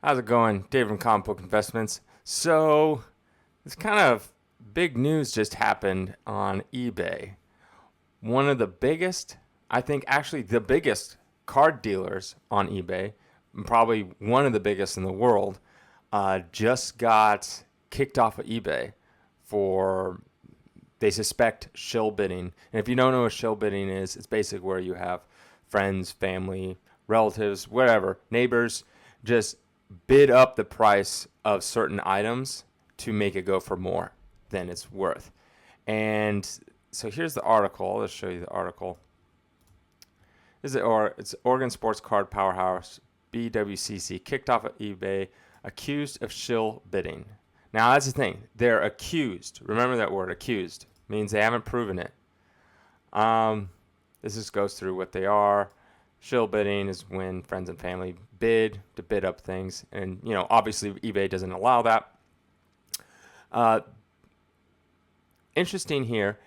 How's it going? David from Comic Book Investments. So, this kind of big news just happened on eBay. One of the biggest, I think actually the biggest card dealers on eBay, probably one of the biggest in the world, just got kicked off of eBay for, they suspect, shill bidding. And if you don't know what shill bidding is, it's basically where you have friends, family, relatives, whatever, neighbors, just bid up the price of certain items to make it go for more than it's worth. And so here's the article. Let's show you the article. It's Oregon Sports Card Powerhouse, PWCC, kicked off at eBay, accused of shill bidding. Now, that's the thing. They're accused. Remember that word, accused. Means they haven't proven it. This just goes through what they are. Shill bidding is when friends and family bid to bid up things. And, obviously eBay doesn't allow that. Interesting here,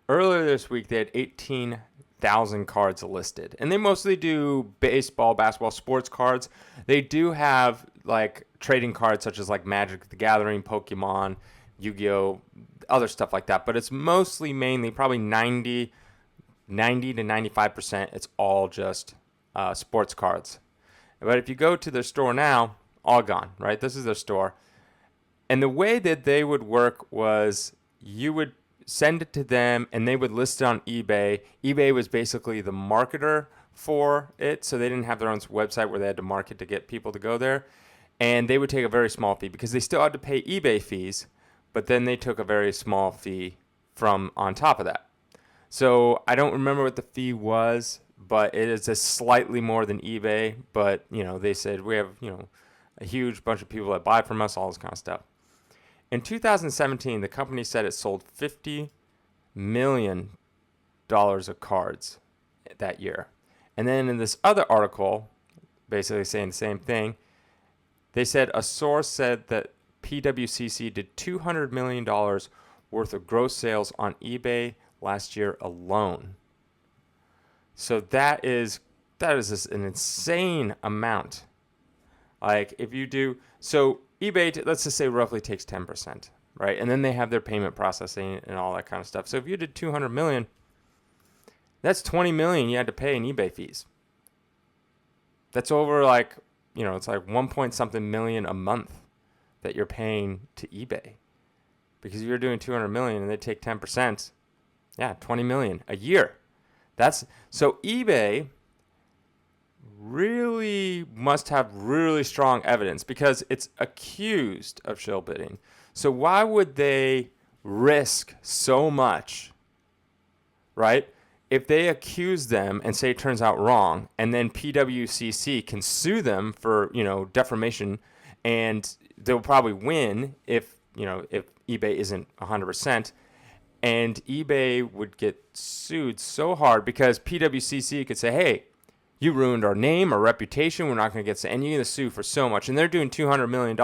earlier this week, they had 18,000 cards listed. And they mostly do baseball, basketball, sports cards. They do have, trading cards such as, Magic the Gathering, Pokemon, Yu-Gi-Oh!, other stuff like that. But it's mainly, probably 90 to 95%, it's all just sports cards. But if you go to their store now, all gone, right? This is their store. And the way that they would work was you would send it to them and they would list it on eBay. eBay was basically the marketer for it, so they didn't have their own website where they had to market to get people to go there. And they would take a very small fee because they still had to pay eBay fees, but then they took a very small fee from on top of that. So I don't remember what the fee was, but it is just slightly more than eBay. But, they said we have, a huge bunch of people that buy from us, all this kind of stuff. In 2017, the company said it sold $50 million of cards that year. And then in this other article, basically saying the same thing, they said a source said that PWCC did $200 million worth of gross sales on eBay last year alone. So that is just an insane amount. If you do, so eBay, let's just say roughly takes 10%, right? And then they have their payment processing and all that kind of stuff. So if you did 200 million, that's 20 million you had to pay in eBay fees. That's over it's like 1 point something million a month that you're paying to eBay. Because if you're doing 200 million and they take 10%, 20 million a year. So eBay really must have really strong evidence because it's accused of shill bidding. So why would they risk so much, right? If they accuse them and say it turns out wrong, and then PWCC can sue them for, defamation, and they'll probably win if eBay isn't 100%. And eBay would get sued so hard because PWCC could say, hey, you ruined our name, our reputation. We're not going to get sued. And you're going to sue for so much. And they're doing $200 million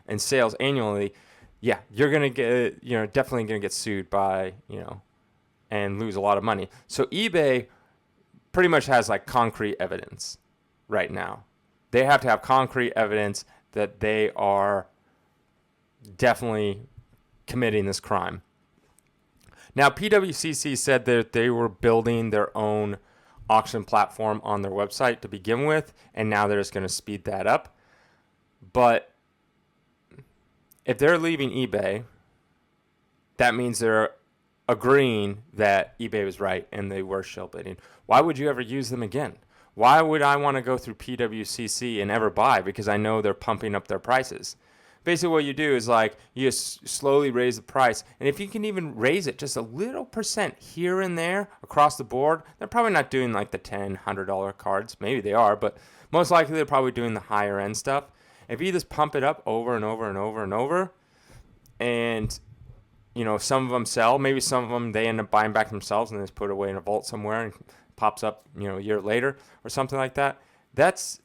in sales annually. Yeah, you're going to get, definitely going to get sued by, and lose a lot of money. So eBay pretty much has concrete evidence right now. They have to have concrete evidence that they are definitely committing this crime. Now, PWCC said that they were building their own auction platform on their website to begin with, and now they're just going to speed that up. But if they're leaving eBay, that means they're agreeing that eBay was right and they were shill bidding. Why would you ever use them again? Why would I want to go through PWCC and ever buy? Because I know they're pumping up their prices. Basically what you do is you just slowly raise the price. And if you can even raise it just a little percent here and there across the board, they're probably not doing the $10, $100 cards. Maybe they are, but most likely they're probably doing the higher end stuff. If you just pump it up over and over and over and over, and some of them sell, maybe some of them they end up buying back themselves and they just put it away in a vault somewhere and pops up, a year later or something like that. That's,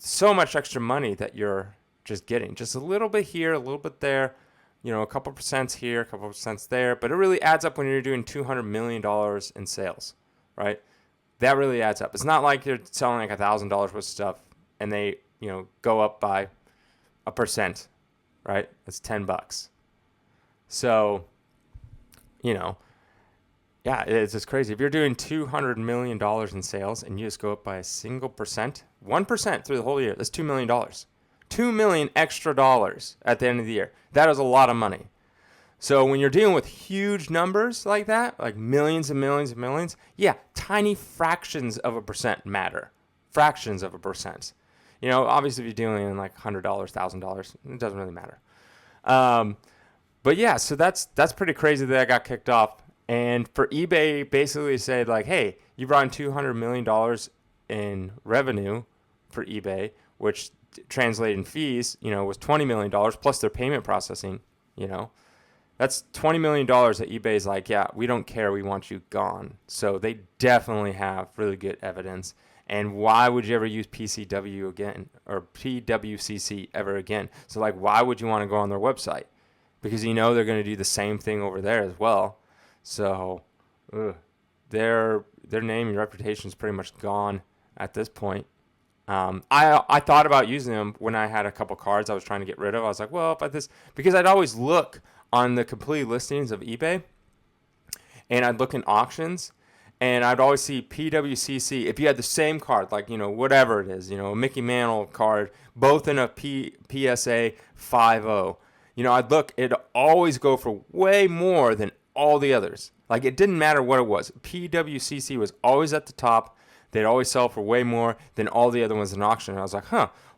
so much extra money that you're just getting. Just a little bit here, a little bit there, a couple percents here, a couple percents there. But it really adds up when you're doing $200 million in sales, right? That really adds up. It's not like you're selling $1,000 worth of stuff and they go up by 1%, right? That's $10. So, yeah, it's just crazy. If you're doing $200 million in sales and you just go up by a single percent, 1% through the whole year, that's $2 million. $2 million extra dollars at the end of the year. That is a lot of money. So when you're dealing with huge numbers like that, like millions and millions and millions, yeah, tiny fractions of a percent matter. Fractions of a percent. Obviously if you're dealing in like $100, $1,000, it doesn't really matter. But yeah, so that's pretty crazy that I got kicked off. And for eBay, basically said like, hey, you brought in $200 million in revenue for eBay, which translated in fees, was $20 million plus their payment processing, That's $20 million that eBay's like, yeah, we don't care. We want you gone. So they definitely have really good evidence. And why would you ever use PCW again or PWCC ever again? So like, why would you want to go on their website? Because they're going to do the same thing over there as well. So their name and reputation is pretty much gone at this point. I thought about using them when I had a couple cards I was trying to get rid of. I was like, well, if I this, because I'd always look on the complete listings of eBay, and I'd look in auctions, and I'd always see PWCC. If you had the same card, like, whatever it is, a Mickey Mantle card, both in a PSA 5.0, I'd look, it'd always go for way more than all the others. Like, it didn't matter what it was. PWCC was always at the top. They'd always sell for way more than all the other ones in auction. And I was like,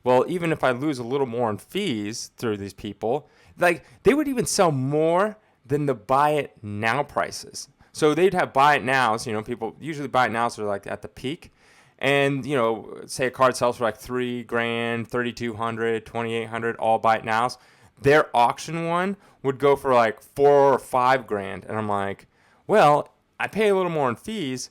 well, even if I lose a little more in fees through these people, like, they would even sell more than the buy it now prices. So they'd have buy it nows. People usually buy it nows are like at the peak. And, say a card sells for like $3,000, $3,200, $2,800, all buy it nows. Their auction one would go for like $4,000 or $5,000. And I'm like, well, I pay a little more in fees,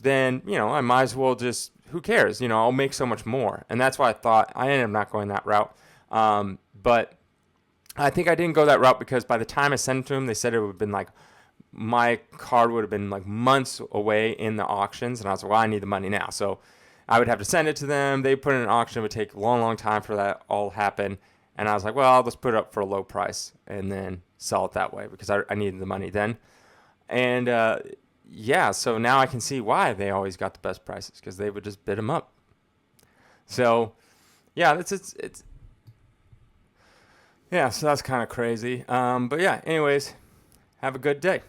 then, I might as well just, who cares? I'll make so much more. And that's why I thought I ended up not going that route. But I think I didn't go that route because by the time I sent it to them, they said it would have been like, my card would have been like months away in the auctions. And I was like, well, I need the money now. So I would have to send it to them. They put in an auction. It would take a long, long time for that all to happen. And I was like, well, I'll just put it up for a low price and then sell it that way because I needed the money then. And yeah, so now I can see why they always got the best prices because they would just bid them up. So yeah, yeah, so that's kind of crazy. But yeah, anyways, have a good day.